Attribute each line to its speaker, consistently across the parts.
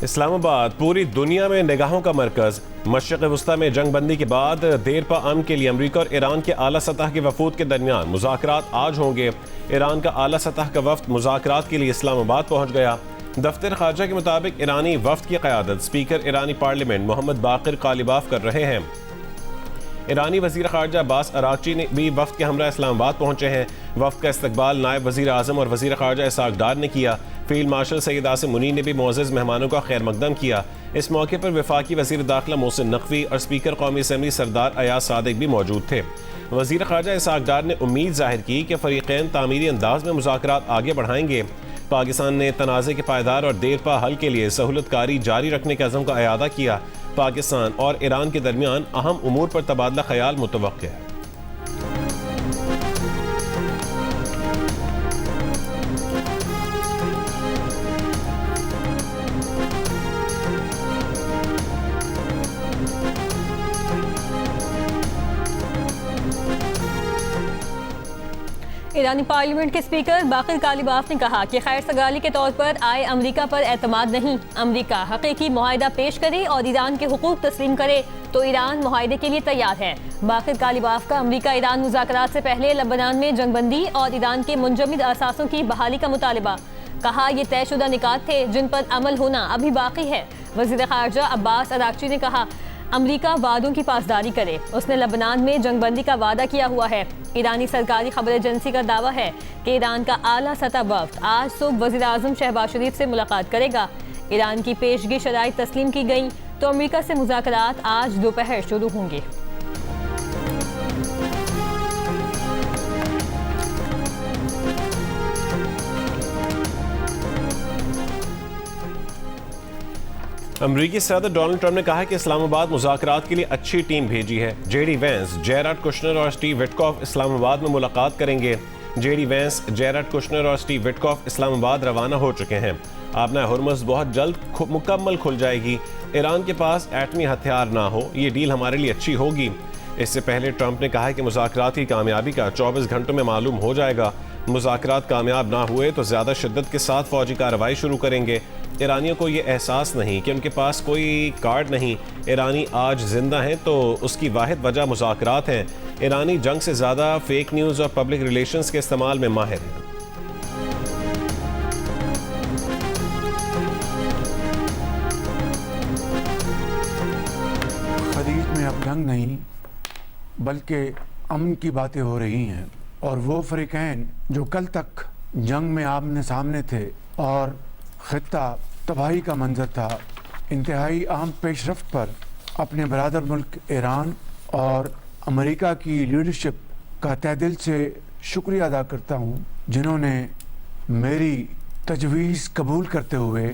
Speaker 1: इस्लामाबाद पूरी दुनिया में निगाहों का मरकज। मशरिक़ वस्ता में जंग बंदी के बाद देरपा अमन के लिए अमरीका और ईरान के आला सतह के वफूद के दरमियान मुज़ाकरात आज होंगे। ईरान का आला सतह का वफ्द मुज़ाकरात के लिए इस्लामाबाद पहुँच गया। दफ्तर खारजा के मुताबिक ईरानी वफ्द की क़यादत स्पीकर ईरानी पार्लियामेंट मोहम्मद बाक़िर कालिबाफ कर रहे हैं। ईरानी वज़ीर ख़ारजा अब्बास अराग़ची ने भी वफ़्द के हमरा इस्लामाबाद पहुँचे हैं। वफ़्द का इस्तकबाल नायब वज़ीर आज़म और वज़ीर ख़ारजा इसाक़ डार ने किया। फ़ील्ड मार्शल सैयद आसिम मुनीर ने भी मुअज़्ज़ज़ मेहमानों का खैर मकदम किया। इस मौके पर वफ़ाक़ी वज़ीर दाखिला मोहसिन नक़वी और स्पीकर कौमी असम्बली सरदार अयाज सादिक भी मौजूद थे। वज़ीर ख़ारजा इसाक़ डार ने उम्मीद ज़ाहिर की कि फ़रीक़ैन तामीरी अंदाज़ में मुज़ाकरात आगे बढ़ाएंगे। पाकिस्तान ने तनाज़े के पायदार और देरपा हल के लिए सहूलतकारी जारी रखने के अज़म का इआदा किया। पाकिस्तान और ईरान के दरमियान अहम उमूर पर तबादला ख्याल मुतवक्किल है।
Speaker 2: ईरानी पार्लियामेंट के स्पीकर बाक़िर कालिबाफ ने कहा कि खैर सगाली के तौर पर आए अमरीका पर एतमाद नहीं। अमरीका हकीकी मुआहिदा पेश करे और ईरान के हुकूक तस्लीम करे तो ईरान मुआहिदे के लिए तैयार है। बाक़िर कालिबाफ का अमरीका ईरान मुज़ाकरात से पहले लबनान में जंगबंदी और ईरान के मुंजमद असासों की बहाली का मुतालबा। कहा यह तयशुदा निकात थे जिन पर अमल होना अभी बाकी है। वज़ीर ख़ारजा अब्बास अराग़ची ने कहा अमरीका वादों की पासदारी करे। उसने लबनान में जंगबंदी का वादा किया हुआ है। ईरानी सरकारी खबर एजेंसी का दावा है कि ईरान का आला सतह वफ्द आज सुबह वज़ीर आज़म शहबाज शरीफ से मुलाकात करेगा। ईरान की पेशगी शराइत तस्लीम की गई तो अमरीका से मुज़ाकरात आज दोपहर शुरू होंगे।
Speaker 1: अमरीकी सदर डोनाल्ड ट्रंप ने कहा कि इस्लामाबाद मुज़ाकरात के लिए अच्छी टीम भेजी है। जेडी वैंस, जेराड कुशनर और स्टीव विटकॉफ इस्लामाबाद में मुलाकात करेंगे। जेडी वैंस, जेराड कुशनर और स्टीव विटकॉफ इस्लामाबाद रवाना हो चुके हैं। आबना हुर्मुज़ बहुत जल्द मुकम्मल खुल जाएगी। ईरान के पास एटमी हथियार ना हो, ये डील हमारे लिए अच्छी होगी। इससे पहले ट्रंप ने कहा कि मुज़ाकरात की कामयाबी का 24 घंटों में मालूम हो जाएगा। मुज़ाकरात कामयाब ना हुए तो ज़्यादा शिद्दत के साथ फ़ौजी कार्रवाई शुरू करेंगे। ईरानियों को ये एहसास नहीं कि उनके पास कोई कार्ड नहीं। ईरानी आज जिंदा हैं तो उसकी वाहिद वजह मुज़ाकरात हैं। ईरानी जंग से ज़्यादा फेक न्यूज़ और पब्लिक रिलेशंस के इस्तेमाल में माहिर हैं।
Speaker 3: खलीज में अब जंग नहीं बल्कि अमन की बातें हो रही हैं और वो फ़रीक़ैन जो कल तक जंग में आमने सामने थे और ख़ित्ता तबाही का मंजर था, इंतहाई अहम पेशरफ्त पर अपने बरादर मुल्क ईरान और अमेरिका की लीडरशिप का तहे दिल से शुक्रिया अदा करता हूँ, जिन्होंने मेरी तजवीज़ कबूल करते हुए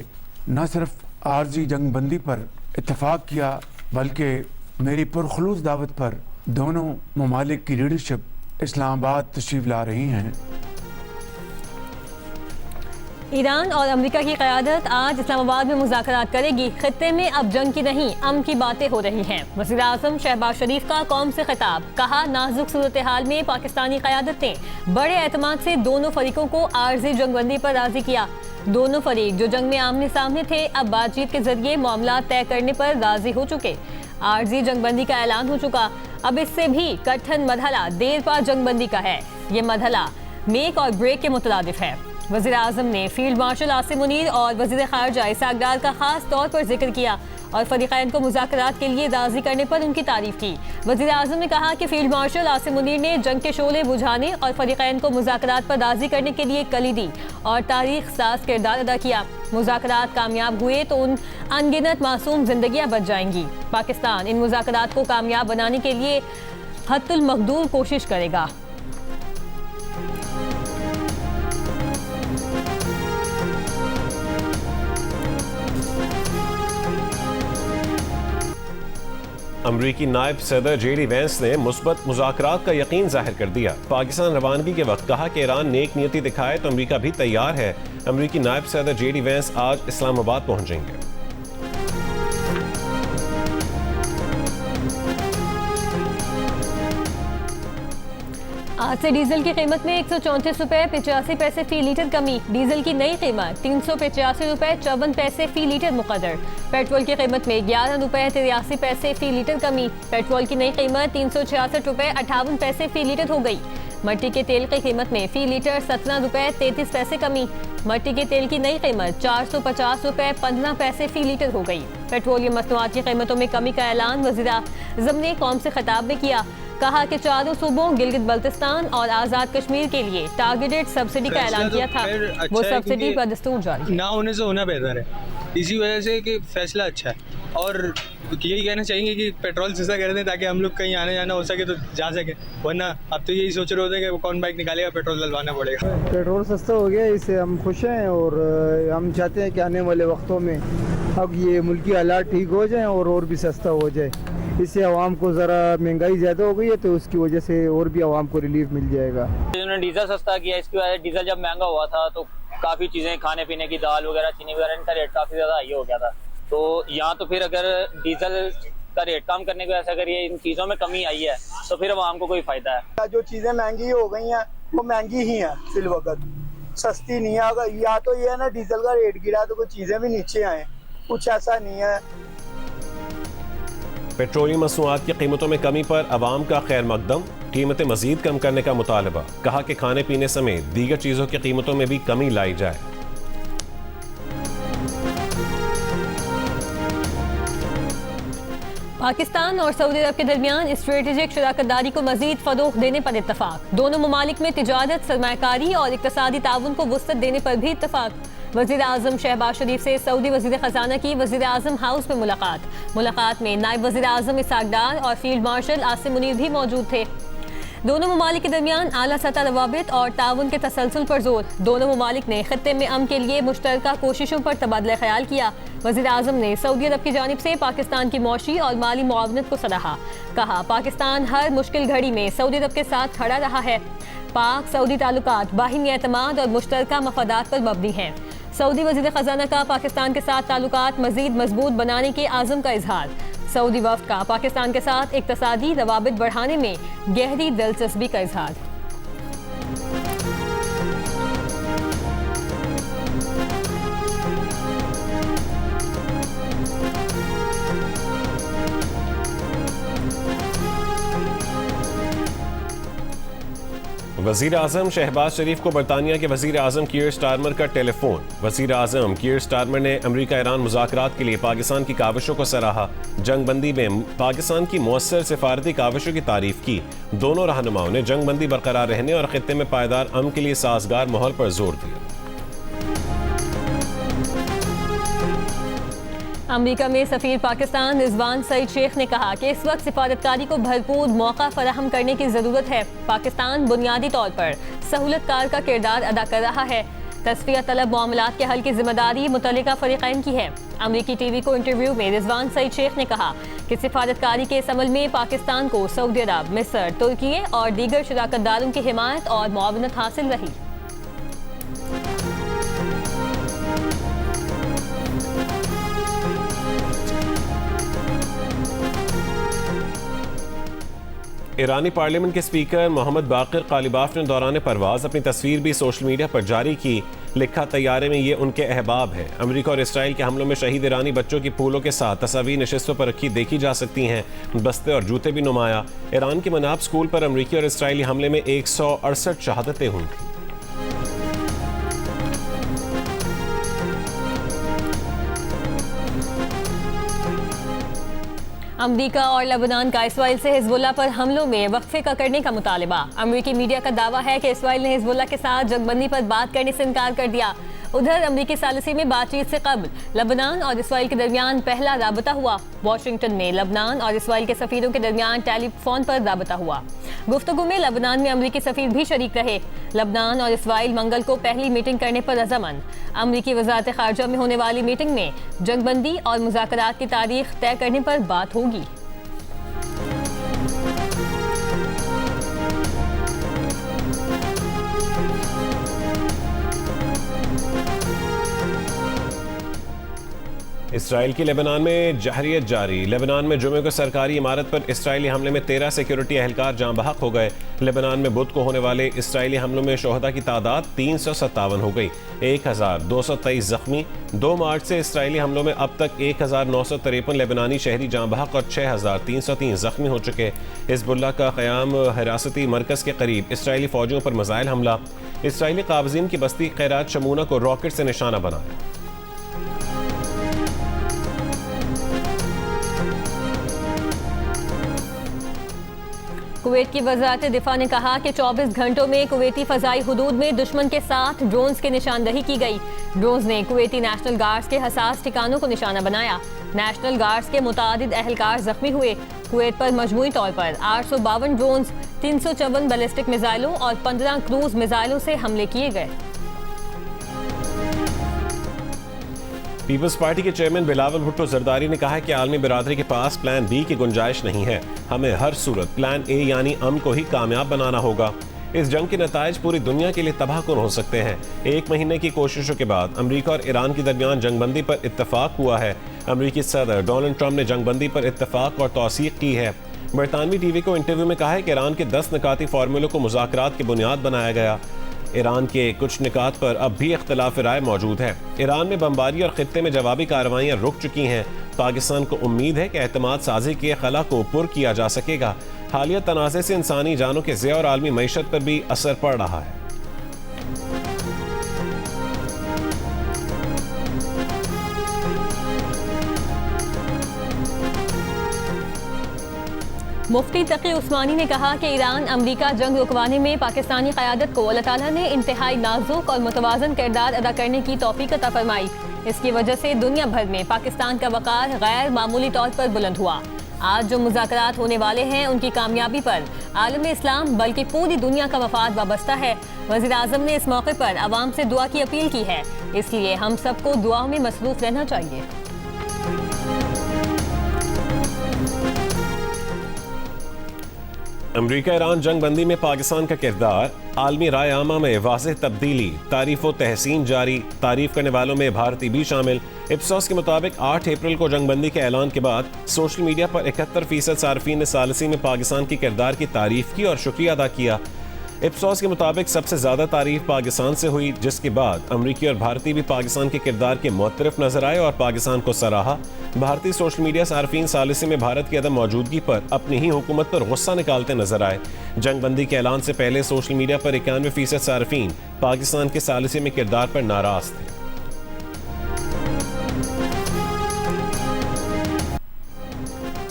Speaker 3: न सिर्फ आर्जी जंगबंदी पर इत्तफ़ाक़ किया बल्कि मेरी पुरखलूस दावत पर दोनों ममालिक की लीडरशिप इस्लामाबाद तशरीफ़ ला रही हैं।
Speaker 2: ईरान और अमेरिका की क़यादत आज इस्लामाबाद में मुज़ाकरात करेगी। खित्ते में अब जंग की नहीं अमन की बातें हो रही हैं। वज़ीर आज़म शहबाज शरीफ का कौम से खिताब। कहा नाजुक सूरत हाल में पाकिस्तानी क़यादत ने बड़े एतमाद से दोनों फरीकों को आर्जी जंगबंदी पर राज़ी किया। दोनों फरीक जो जंग में आमने सामने थे अब बातचीत के जरिए मामला तय करने पर राज़ी हो चुके। आर्जी जंगबंदी का ऐलान हो चुका। अब इससे भी कठिन मरहला देरपा जंगबंदी का है। ये मरहला मेक और ब्रेक के मुतरादिफ है। वज़ीर आज़म ने फील्ड मार्शल आसिम मुनीर और वज़ीर ख़ारजा इसाक़ डार का ख़ास तौर पर जिक्र किया और फ़रीक़ैन को मुज़ाकरात के लिए राज़ी करने पर उनकी तारीफ़ की। वज़ीर आज़म ने कहा कि फील्ड मार्शल आसिम मुनीर ने जंग के शोले बुझाने और फ़रीक़ैन को मुज़ाकरात पर राज़ी करने के लिए कलीदी और तारीख़ साज़ किरदार अदा किया। मुज़ाकरात कामयाब हुए तो उन अनगिनत मासूम ज़िंदगियाँ बच जाएंगी। पाकिस्तान इन मुज़ाकरात को कामयाब बनाने के लिए हद्दुल मक़दूर कोशिश करेगा।
Speaker 1: अमरीकी नायब सदर जेडी वैंस ने मुस्बत मुज़ाकरात का यकीन जाहिर कर दिया। पाकिस्तान रवानगी के वक्त कहा कि ईरान नेक नियति दिखाए तो अमरीका भी तैयार है। अमरीकी नायब सदर जेडी वैंस आज इस्लामाबाद पहुंचेंगे।
Speaker 2: आज से डीजल की कीमत में 134 रुपए 85 पैसे फी लीटर कमी। डीजल की नई कीमत 385 रुपए 54 पैसे फी लीटर मुकर्रर। पेट्रोल की कीमत में 11 रुपए 83 पैसे फी लीटर कमी। पेट्रोल की नई कीमत 366 रुपए 58 पैसे फी लीटर हो गई। मट्टी के तेल की कीमत में फी लीटर 17 रुपए 33 पैसे कमी। मट्टी के तेल की नई कीमत 450 रुपए 15 पैसे फी लीटर हो गई। पेट्रोलियम मसनूआत की कीमतों में कमी का ऐलान वज़ीर-ए-आज़म ने कौम से खिताब में किया। कहा कि चारों सूबों गिलगित बल्तिस्तान और आज़ाद कश्मीर के लिए टारगेटेड सब्सिडी का ऐलान किया था। वो सब्सिडी पर दस्तूर जारी
Speaker 4: ना होने से होना बेहतर है, इसी वजह से कि फैसला अच्छा है। और यही कहना चाहेंगे कि पेट्रोल सस्ता कर दें ताकि हम लोग कहीं आने जाना हो सके तो जा सके, वरना अब तो यही सोच रहे होते हैं कि कौन बाइक निकालेगा, पेट्रोल डलवाना पड़ेगा।
Speaker 5: पेट्रोल सस्ता हो गया, इससे हम खुश हैं और हम चाहते हैं कि आने वाले वक्तों में अब ये मुल्की हालात ठीक हो जाएं और भी सस्ता हो जाए। इससे आवाम को ज़रा महंगाई ज़्यादा हो गई है तो उसकी वजह से और भी आवाम को रिलीफ मिल जाएगा।
Speaker 6: इन्होंने डीजल सस्ता किया, इसकी वजह से डीजल जब महंगा हुआ था तो काफ़ी चीज़ें खाने पीने की दाल वगैरह चीनी वगैरह इनका रेट काफ़ी ज़्यादा हाई हो गया था। तो यहाँ तो फिर अगर डीजल का रेट कम करने की वजह से अगर ये इन चीज़ों में कमी आई है तो फिर आवाम को कोई फ़ायदा है।
Speaker 7: जो चीज़ें महंगी हो गई हैं वो महंगी ही हैं, फिल वक्त सस्ती नहीं है। अगर या तो ये है ना डीजल का रेट गिरा तो कुछ चीज़ें भी नीचे आए, कुछ ऐसा नहीं है।
Speaker 1: पेट्रोलियम मसनूआत की कीमतों में कमी पर अवाम का खैर मकदम। कीमतें मजीद कम करने का मुतालबा। कहा कि खाने पीने समेत दीगर चीज़ों की कीमतों में भी कमी लाई जाए।
Speaker 2: पाकिस्तान और सऊदी अरब के दरमियान स्ट्रेटेजिक शराकतदारी को मजीद फरोग देने पर इत्तफाक। दोनों ममालिक में तिजारत, सरमायाकारी और इक्तसादी ताउन को वुसअत देने पर भी इत्तफाक। वज़ीर-ए-आज़म शहबाज शरीफ से सऊदी वज़ीर ख़ज़ाना की वज़ीर-ए-आज़म हाउस में मुलाकात में नायब वज़ीर-ए-आज़म इसहाक डार और फील्ड मार्शल आसिम मुनीर भी मौजूद थे। दोनों ममालिक के दरमियान आला सतह रवाबित और ताउन के तसलसल पर जोर। दोनों ममालिक ने खत्ते में अमन के लिए मुश्तरका कोशिशों पर तबादला ख्याल किया। वज़ीर-ए-आज़म ने सऊदी अरब की जानिब से पाकिस्तान की मौशी और माली मुआवनत को सराहा। कहा पाकिस्तान हर मुश्किल घड़ी में सऊदी अरब के साथ खड़ा रहा है। पाक सऊदी ताल्लुकात बाहिमी एतमाद और मुश्तरका मफादात पर मबनी हैं। सऊदी वज़ीर ख़ज़ाना का पाकिस्तान के साथ ताल्लुकात मज़ीद मजबूत बनाने के आज़म का इजहार। सऊदी वफ़द का पाकिस्तान के साथ इक़्तिसादी रवाबित बढ़ाने में गहरी दिलचस्पी का इजहार।
Speaker 1: वज़ीर आज़म शहबाज शरीफ को बरतानिया के वज़ीर आज़म कीर स्टारमर का टेलीफोन। वज़ीर आज़म कीर स्टारमर ने अमरीका ईरान मुज़ाकरात के लिए पाकिस्तान की काविशों को सराहा। जंग बंदी में पाकिस्तान की मौसर सिफारती काविशों की तारीफ की। दोनों रहनुमाओं ने जंग बंदी बरकरार रहने और खित्ते में पायदार अमन के लिए साजगार माहौल पर जोर दिया।
Speaker 2: अमेरिका में सफ़ीर पाकिस्तान रिजवान सईद शेख ने कहा कि इस वक्त सिफारतकारी को भरपूर मौका फराहम करने की ज़रूरत है। पाकिस्तान बुनियादी तौर पर सहूलतकार का किरदार अदा कर रहा है। तस्फिया तलब मामलात के हल की जिम्मेदारी मुतल्लिका फ़रीक़ैन की है। अमेरिकी टीवी को इंटरव्यू में रिजवान सईद शेख ने कहा कि सिफारतकारी के इस अमल में पाकिस्तान को सऊदी अरब, मिस्र, तुर्की और दीगर शराकतदारों की हिमायत और मुआवनत हासिल रही।
Speaker 1: ईरानी पार्लियामेंट के स्पीकर मोहम्मद बाकिर कालिबाफ ने दौरान परवाज अपनी तस्वीर भी सोशल मीडिया पर जारी की। लिखा तैयारे में ये उनके अहबाब हैं। अमेरिका और इसराइल के हमलों में शहीद ईरानी बच्चों की फूलों के साथ तस्वीर नशिस्तों पर रखी देखी जा सकती हैं। बस्ते और जूते भी नुमाया। ईरान के मनाब स्कूल पर अमरीकी और इसराइली हमले में 168 शहादतें हुई थी।
Speaker 2: अमरीका और लेबनान का इसराइल से हिजबुल्लाह पर हमलों में वक्फे का करने का मुतालबा। अमरीकी मीडिया का दावा है कि इसराइल ने हिजबुल्लाह के साथ जंगबंदी पर बात करने से इनकार कर दिया। उधर अमरीकी सालिसी में बातचीत से कबल लेबनान और इसराइल के दरमियान पहला राबता हुआ। वाशिंगटन में लेबनान और इसराइल के सफीरों के दरमियान टेलीफोन पर राबता हुआ। गुफ्तगू में लेबनान में अमरीकी सफीर भी शरीक रहे। लेबनान और इसराइल मंगल को पहली मीटिंग करने पर रजामंद। अमरीकी वजारत खारजा में होने वाली मीटिंग में जंगबंदी और मुज़ाकरात की तारीख तय करने पर बात होगी।
Speaker 1: इसराइल की लेबनान में जहरियत जारी। लेबनान में जुमे को सरकारी इमारत पर इसराइली हमले में 13 सिक्योरिटी एहलकार जाँ बहक हो गए। लेबनान में बुध को होने वाले इसराइली हमलों में शोहदा की तादाद 357 हो गई, 1223 जख्मी। 2 मार्च से इसराइली हमलों में अब तक 1953 लेबनानी शहरी जाँ बहक और 6303 जख्मी हो चुके। हिजबुल्लाह का क़याम हिरासती मरकज़ के करीब इसराइली फ़ौजियों पर मिसाइल हमला। इसराइली काबज़ीन की बस्ती खैरात शमूना को रॉकेट से निशाना बनाया।
Speaker 2: कुवैत की वज़ारत दिफा ने कहा कि 24 घंटों में कुवैती फ़ज़ाई हुदूद में दुश्मन के 7 ड्रोन्स की निशानदही की गई। ड्रोन्स ने कुवैती नेशनल गार्ड्स के हसास ठिकानों को निशाना बनाया। नेशनल गार्ड्स के मुतादिद एहलकार जख्मी हुए। कुवैत पर मजमूई तौर पर 852 ड्रोन्स, 354 बैलिस्टिक मिसाइलों और 15 क्रूज मिसाइलों से हमले किए गए।
Speaker 1: पीपल्स पार्टी के चेयरमैन बिलावल भुट्टो जरदारी ने कहा है कि आलमी बिरादरी के पास प्लान बी की गुंजाइश नहीं है। हमें हर सूरत प्लान ए यानी अमन को ही कामयाब बनाना होगा। इस जंग के नताइज पूरी दुनिया के लिए तबाहकुन हो सकते हैं। 1 महीने की कोशिशों के बाद अमरीका और ईरान के दरमियान जंगबंदी पर इत्तफाक हुआ है। अमरीकी सदर डोनाल्ड ट्रंप ने जंगबंदी पर इत्तफाक और तौसीक की है। बरतानवी टीवी को इंटरव्यू में कहा है कि ईरान के 10 निकाती फार्मूलों को मुज़ाकरात की बुनियाद बनाया गया। ईरान के कुछ निकात पर अब भी इख्तिलाफ राय मौजूद है। ईरान में बमबारी और खित्ते में जवाबी कार्रवाइयाँ रुक चुकी हैं। पाकिस्तान को उम्मीद है कि एतमाद साजी के खला को पुर किया जा सकेगा। हालिया तनाज़े से इंसानी जानों के ज़िया और आलमी मईशत पर भी असर पड़ रहा है।
Speaker 2: मुफ्ती तकी उस्मानी ने कहा कि ईरान अमरीका जंग रुकवाने में पाकिस्तानी क़यादत को अल्लाह ताला ने इंतहाई नाजुक और मुतवाज़न किरदार अदा करने की तौफीक अता फरमाई। इसकी वजह से दुनिया भर में पाकिस्तान का वक़ार गैर मामूली तौर पर बुलंद हुआ। आज जो मुज़ाकरात होने वाले हैं उनकी कामयाबी पर आलम इस्लाम बल्कि पूरी दुनिया का मफाद वाबस्ता है। वज़ीर आज़म ने इस मौके पर अवाम से दुआ की अपील की है, इसलिए हम सबको दुआओं में मसरूफ़ रहना चाहिए।
Speaker 1: अमरीका ईरान जंग बंदी में पाकिस्तान का किरदार, आलमी राय आमा में वाज़ेह तब्दीली, तारीफ व तहसीन जारी, तारीफ करने वालों में भारतीय भी शामिल। इप्सोस के मुताबिक 8 अप्रैल को जंग बंदी के ऐलान के बाद सोशल मीडिया पर 71% सार्फिन ने सालिसी में पाकिस्तान की किरदार की तारीफ की और शुक्रिया अदा किया। इप्सोस के मुताबिक सबसे ज़्यादा तारीफ पाकिस्तान से हुई, जिसके बाद अमरीकी और भारतीय भी पाकिस्तान के किरदार के मुतरफ नजर आए और पाकिस्तान को सराहा। भारतीय सोशल मीडिया सार्फिन सालिसी में भारत की अदम मौजूदगी पर अपनी ही हुकूमत पर गुस्सा निकालते नजर आए। जंग बंदी के ऐलान से पहले सोशल मीडिया पर 91% सार्फिन पाकिस्तान के सालिसी में किरदार पर नाराज थे।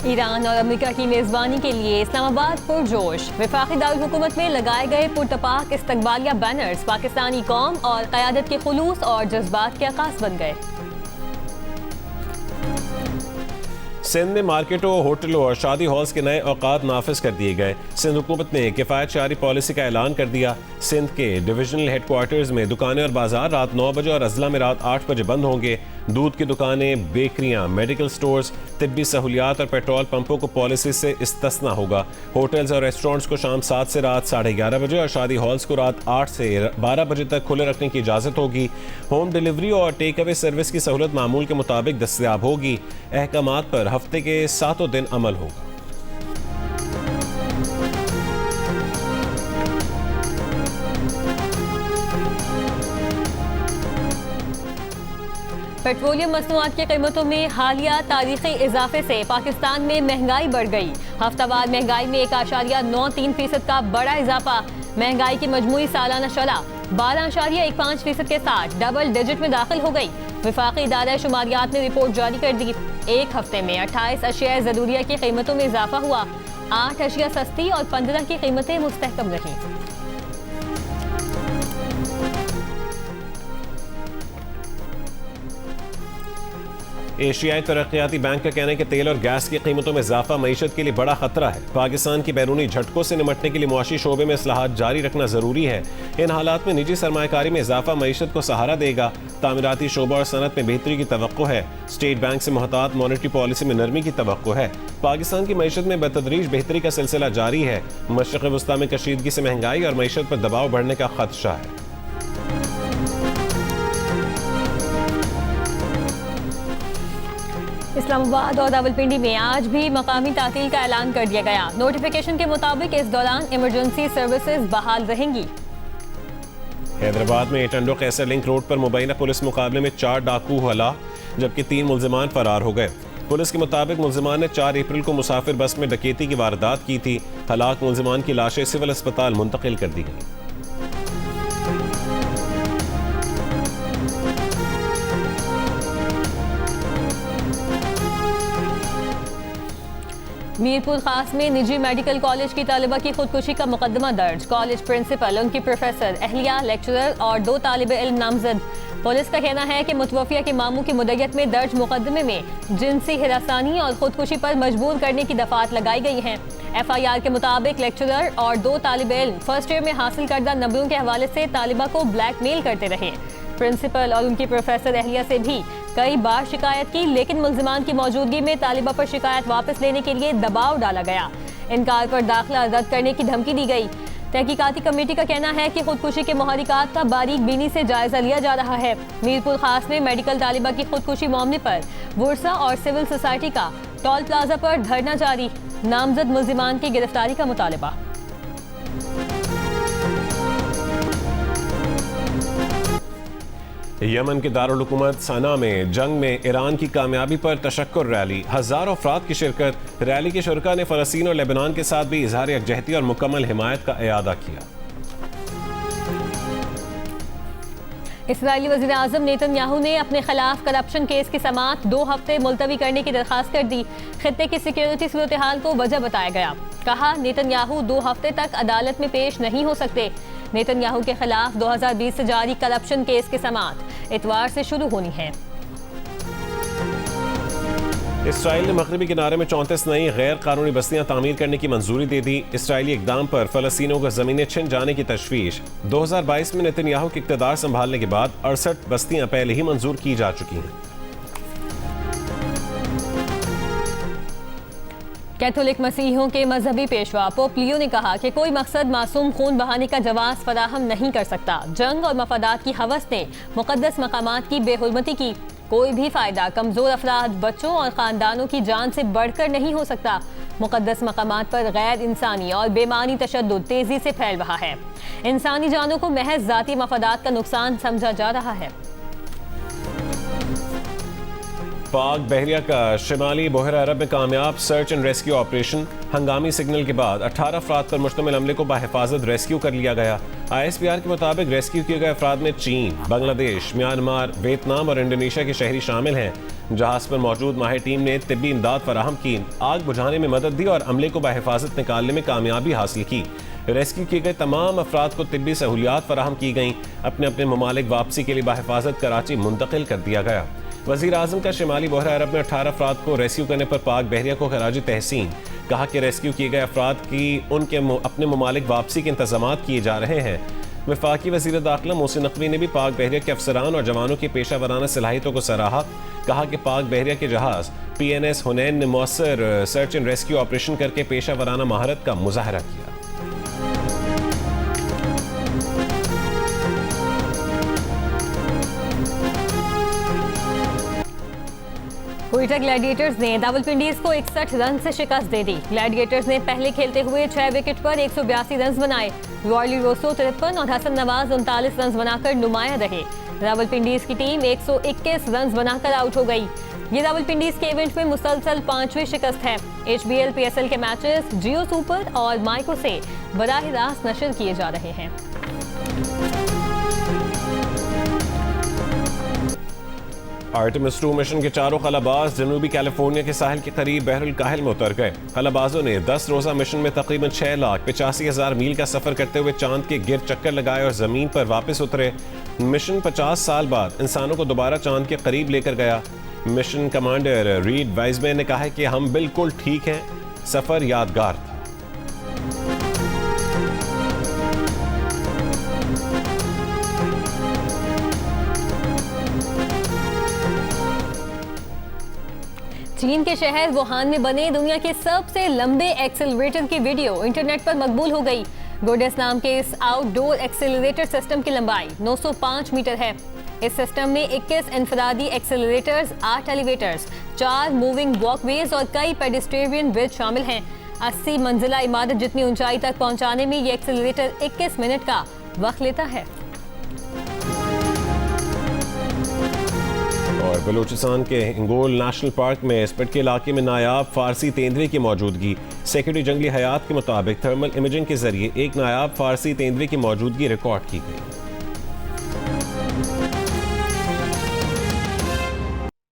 Speaker 2: ईरान और अमेरिका की मेज़बानी के लिए इस्लामाबाद पुरजोश। वफाकी दारुल हुकूमत में लगाए गए पुरतपाक इस्तकबालिया बैनर्स पाकिस्तानी कौम और क़यादत के खुलूस और जज्बात के अक्कास बन गए।
Speaker 1: सिंध में मार्केटों, होटलों और शादी हॉल्स के नए औकात नाफिज कर दिए गए। सिंध हुकूमत ने किफ़ायत शारी पॉलिसी का ऐलान कर दिया। सिंध के डिविजनल हेडक्वार्टर्स में दुकानें और बाजार रात 9 बजे और अजला में रात 8 बजे बंद होंगे। दूध की दुकानें, बेकरियां, मेडिकल स्टोर्स, तिब्बी सहूलियात और पेट्रोल पंपों को पॉलिसी से इस्तिस्ना होगा। होटल्स और रेस्टोरेंट्स को शाम 7 से रात 11:30 बजे और शादी हॉल्स को रात 8 से 12 बजे तक खुले रखने की इजाज़त होगी। होम डिलीवरी और टेक अवे सर्विस की सहूलत मामूल के मुताबिक दस्तयाब होगी। अहकामात पर हफ्ते के 7 दिन अमल होगा।
Speaker 2: पेट्रोलियम मसनूआत की कीमतों में हालिया तारीखी इजाफे से पाकिस्तान में महंगाई बढ़ गई। हफ्तावार महंगाई में 1.93% का बड़ा इजाफा। महंगाई की मजमूई सालाना शरह 12.15% के साथ डबल डिजिट में दाखिल हो गई। वफाकी इदारा शुमारियात ने रिपोर्ट जारी कर दी। एक हफ्ते में 28 अशिया ज़रूरिया की कीमतों में इजाफा हुआ। 8 अशिया सस्ती और 15 की कीमतें मुस्तहकम रहीं।
Speaker 1: एशियाई तरक्याती बैंक का कहना है कि तेल और गैस की कीमतों में इजाफा मईशत के लिए बड़ा खतरा है। पाकिस्तान की बैरूनी झटकों से निमटने के लिए मुआशी शोबे में इस्लाहात जारी रखना जरूरी है। इन हालात में निजी सरमायाकारी में इजाफा मईशत को सहारा देगा। तामीराती शोबा और सनत में बेहतरी की तवक्को है। स्टेट बैंक से मुहतात मॉनेटरी पॉलिसी में नरमी की तवक्को है। पाकिस्तान की मईशत में बतदरीज बेहतरी का सिलसिला जारी है। मशरक़ वस्ता में कशीदगी से महंगाई और मईशत पर दबाव बढ़ने का खदशा है।
Speaker 2: इस्लामाबाद और रावलपिंडी में आज भी मकामी तातील का ऐलान कर दिया गया। नोटिफिकेशन के मुताबिक इस दौरान इमरजेंसी सर्विसेज बहाल रहेंगी।
Speaker 1: हैदराबाद में टंडो कैसर लिंक रोड पर मुबैना पुलिस मुकाबले में 4 डाकू हला जबकि 3 मुल्जिमान फरार हो गए। पुलिस के मुताबिक मुल्जिमान ने 4 अप्रैल को मुसाफिर बस में डकैती की वारदात की थी। हलाक मुल्जिमान की लाशें सिविल अस्पताल मुंतकिल कर दी गई।
Speaker 2: मीरपुर खास में निजी मेडिकल कॉलेज की तालिबा की खुदकुशी का मुकदमा दर्ज। कॉलेज प्रिंसिपल, उनकी प्रोफेसर, अहलिया, लेक्चरर और 2 तालिब इल्म नामजद। पुलिस का कहना है कि मुतवफ़िया के मामू की मुद्दत में दर्ज मुकदमे में जिनसी हिरासानी और खुदकुशी पर मजबूर करने की दफात लगाई गई हैं। FIR के मुताबिक लेक्चरर और 2 तालिब इल्म फर्स्ट ईयर में हासिल करदा नंबरों के हवाले से तालिबा को ब्लैकमेल करते रहे। प्रिंसिपल और उनकी प्रोफेसर अहलिया से भी कई बार शिकायत की, लेकिन मुल्जिमान की मौजूदगी में तालिबा पर शिकायत वापस लेने के लिए दबाव डाला गया। इनकार पर दाखिला रद्द करने की धमकी दी गई। तहकीकाती कमेटी का कहना है कि खुदकुशी के मुहरिकात का बारीक बीनी से जायजा लिया जा रहा है। मीरपुर खास में मेडिकल तालिबा की खुदकुशी मामले पर बुरसा और सिविल सोसाइटी का टोल प्लाजा पर धरना जारी। नामजद मुल्जिमान की गिरफ्तारी का मुतालबा।
Speaker 1: यमन के दारुल हुकूमत सना में जंग में ईरान की कामयाबी पर तशक्कुर रैली, हजारों अफराद की शिरकत। रैली के शुरका ने फ़लस्तीन और लेबनान के साथ भी इजहार यकजहती और मुकम्मल हिमायत का इयादा किया।
Speaker 2: इस्राईली वज़ीर आज़म नेतन्याहू ने अपने खिलाफ करप्शन केस की समाअत 2 हफ्ते मुलतवी करने की दरख्वास्त कर दी। खित्ते की सिक्योरिटी सूरत हाल को वजह बताया गया। कहा, नेतन्याहू 2 हफ्ते तक अदालत में पेश नहीं हो सकते। नेतन्याहू के खिलाफ 2020 से जारी करप्शन केस की समाअत इतवार से शुरू होनी है।
Speaker 1: इसराइल ने मगरबी किनारे में 34 नई गैर कानूनी बस्तियां तामीर करने की मंजूरी दे दी। इसराइली इकदाम पर फलस्तीनियों को जमीनें छिन जाने की तशवीश। 2022 में नेतन्याहू के इक़्तिदार संभालने के बाद 68 बस्तियां पहले ही मंजूर की जा चुकी हैं।
Speaker 2: कैथोलिक मसीहियों के मजहबी पेशवा पोप लियो ने कहा कि कोई मकसद मासूम खून बहाने का जवाब फराहम नहीं कर सकता। जंग और मफादात की हवस ने मुकद्दस मकामात की बेहुरमती की। कोई भी फायदा कमजोर अफराद, बच्चों और खानदानों की जान से बढ़कर नहीं हो सकता। मुकद्दस मकामात पर गैर इंसानी और बेमानी तशद्दुद तेजी से फैल रहा है। इंसानी जानों को महज जाती मफादात का नुकसान समझा जा रहा है।
Speaker 1: पाक बहरिया का शिमाली बहर अरब में कामयाब सर्च एंड रेस्क्यू ऑपरेशन। हंगामी सिग्नल के बाद 18 अफराद पर मुश्तमिल अमले को बाहिफाजत रेस्क्यू कर लिया गया। ISPR के मुताबिक रेस्क्यू किए गए अफराद में चीन, बांग्लादेश, म्यांमार, वियतनाम और इंडोनेशिया के शहरी शामिल हैं। जहाज पर मौजूद माहिर टीम ने तिब्बी इमदाद फराहम की, आग बुझाने में मदद दी और अमले को बाहिफाजत निकालने में कामयाबी हासिल की। रेस्क्यू किए गए तमाम अफराद को तिब्बी सहूलियात फराहम की गई। अपने अपने ममालिक वापसी के लिए बाहिफाजत कराची मुंतकिल कर दिया गया। वज़ीर आज़म का शिमाली बहर अरब में 18 अफराद को रेस्क्यू करने पर पाक बहरिया को खराज तहसीन। कहा कि रेस्क्यू किए गए अफराद की उनके अपने ममालिक वापसी के इंतजाम किए जा रहे हैं। वफाकी वज़ीर दाखिला मोहसिन नकवी ने भी पाक बहरिया के अफसरान और जवानों की पेशा वराना सलाहियतों को सराहा। कहा कि पाक बहरिया के जहाज़ PNS हुनैन ने मौसर सर्च एंड रेस्क्यू ऑपरेशन करके पेशा वराना महारत का मुजाहरा किया।
Speaker 2: क्वेटा ग्लैडिएटर्स ने रावलपिंडीज को 61 रन से शिकस्त दे दी। ग्लैडिएटर्स ने पहले खेलते हुए 6 विकेट पर 182 रन बनाए। रॉयली रोसो 53 और हसन नवाज 39 रन बनाकर नुमाया रहे। रावलपिंडीज की टीम 121 रन बनाकर आउट हो गई। ये रावलपिंडीज के इवेंट में मुसलसल 5वीं शिकस्त है। HBL PSL के मैचेस जियो सुपर और माइक्रो से बराह रास्त नशर किए जा रहे हैं।
Speaker 1: आर्टेमिस 2 मिशन के 4 खलाबाज जनूबी कैलिफोर्निया के साहिल के करीब बहरुल काहिल में उतर गए। खलाबाजों ने 10 रोज़ा मिशन में तकरीबन 6,85,000 मील का सफर करते हुए चांद के गिर चक्कर लगाए और जमीन पर वापस उतरे। मिशन 50 साल बाद इंसानों को दोबारा चांद के करीब लेकर गया। मिशन कमांडर रीड वाइजमैन ने कहा है कि हम बिल्कुल ठीक हैं, सफर यादगार था।
Speaker 2: चीन के शहर वुहान में बने दुनिया के सबसे लंबे एक्सेलरेटर की वीडियो इंटरनेट पर मकबूल हो गई। गोडेस नाम के इस आउटडोर एक्सेलरेटर सिस्टम की लंबाई 905 मीटर है। इस सिस्टम में 21 इनफरादी एक्सेलरेटर्स, 8 एलिवेटर्स, 4 मूविंग वॉकवेज और कई पेडिस्ट्रियन ब्रिज शामिल हैं। 80 मंजिला इमारत जितनी ऊंचाई तक पहुंचाने में ये एक्सेलरेटर 21 मिनट का वक्त लेता है।
Speaker 1: और बलूचिस्तान के हिंगोल नेशनल पार्क में स्पिट के इलाके में नायाब फारसी तेंदुए की मौजूदगी। सेक्रेटरी जंगली हयात के मुताबिक थर्मल इमेजिंग के जरिए एक नायाब फारसी तेंदुए की मौजूदगी रिकॉर्ड की गई।